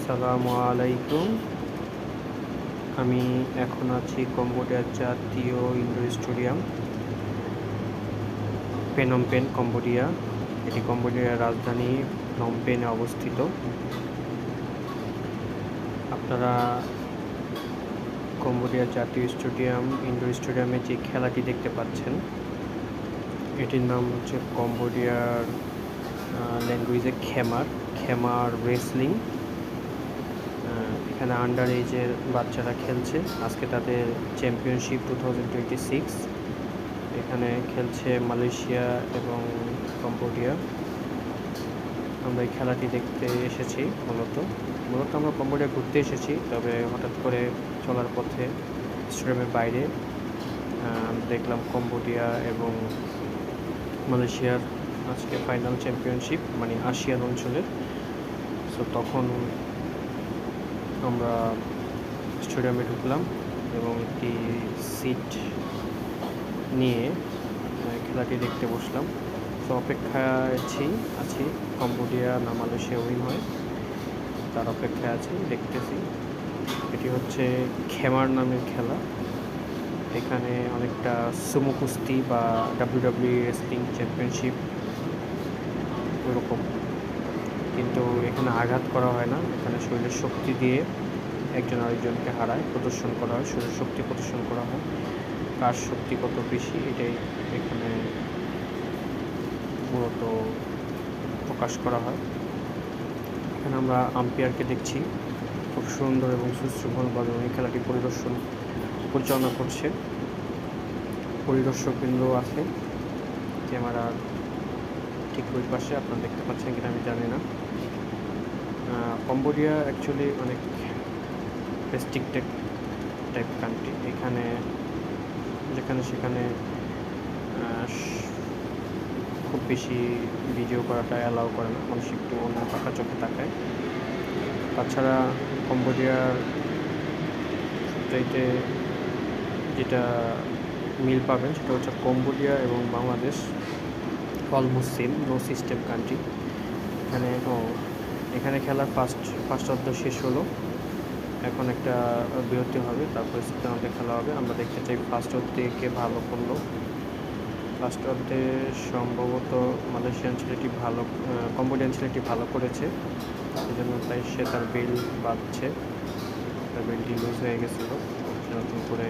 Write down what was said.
আসসালামু আলাইকুম। আমি এখন আছি কম্বোডিয়ার জাতীয় ইনডোর স্টেডিয়াম, পেনম পেন, কম্বোডিয়া। এটি কম্বোডিয়ার রাজধানী ফনম পেনে অবস্থিত। আপনারা কম্বোডিয়ার জাতীয় স্টেডিয়াম, ইনডোর স্টেডিয়ামে যে খেলাটি দেখতে পাচ্ছেন, এটির নাম হচ্ছে কম্বোডিয়ার ল্যাঙ্গুয়েজে খেমার রেসলিং। এখানে আন্ডার এজের বাচ্চারা খেলছে। আজকে তাদের চ্যাম্পিয়নশিপ 2026। এখানে খেলছে মালয়েশিয়া এবং কম্বোডিয়া। আমরা এই খেলাটি দেখতে এসেছি। মূলত আমরা কম্বোডিয়া ঘুরতে এসেছি, তবে হঠাৎ করে চলার পথে স্টেডিয়ামের বাইরে দেখলাম কম্বোডিয়া এবং মালয়েশিয়ার আজকে ফাইনাল চ্যাম্পিয়নশিপ, মানে আসিয়ান অঞ্চলের। সো তখন আমরা স্টেডিয়ামে ঢুকলাম এবং একটি সিট নিয়ে খেলাটি দেখতে বসলাম। তো অপেক্ষায় আছি কম্বোডিয়া না মালয়েশিয়া উইন হয়, তার অপেক্ষায় আছি, দেখতেছি। এটি হচ্ছে খেমার নামের খেলা। এখানে অনেকটা সুমো কুস্তি বা WWE রেসলিং চ্যাম্পিয়নশিপ ওরকম, কিন্তু এখানে আঘাত করা হয় না। এখানে শরীরের শক্তি দিয়ে একজন আরেকজনকে হারায়, প্রদর্শন করা হয়, শরীর শক্তি প্রদর্শন করা হয়। কার শক্তি কত বেশি এটাই এখানে মূলত প্রকাশ করা হয়। এখানে আমরা আম্পায়ারকে দেখছি, খুব সুন্দর এবং সুশৃঙ্খলভাবে এই খেলাটি পরিচালনা করছে। পরিদর্শকবৃন্দ আছে ক্যামেরার ঠিক ওই পাশে, আপনারা দেখতে পাচ্ছেন কিনা আমি জানি না। কম্বোডিয়া অ্যাকচুয়ালি অনেক রেস্ট্রিক্টেড টাইপ কান্ট্রি। এখানে যেখানে সেখানে খুব বেশি ভিডিও করাটা অ্যালাউ করে না, মানুষ একটু অন্য পাকা চোখে তাকায়। তাছাড়া কম্বোডিয়ার সবচাইতে যেটা মিল পাবেন সেটা হচ্ছে কম্বোডিয়া এবং Bangladesh almost same, no system country. এখানে খেলার ফার্স্ট অর্ধ শেষ হলো। এখন একটা বিরতি হবে, তারপরে সেকেন্ড অর্ধে খেলা হবে। আমরা দেখতে চাই ফার্স্ট অর্ধে কে ভালো করলো। ফার্স্ট অর্ধে সম্ভবত কম্বোডিয়ান ছেলেটি ভালো করেছে, এই জন্য তাই সে তার বেল বাঁধছে। তার বেলটি লুজ হয়ে গেছিলো, নতুন করে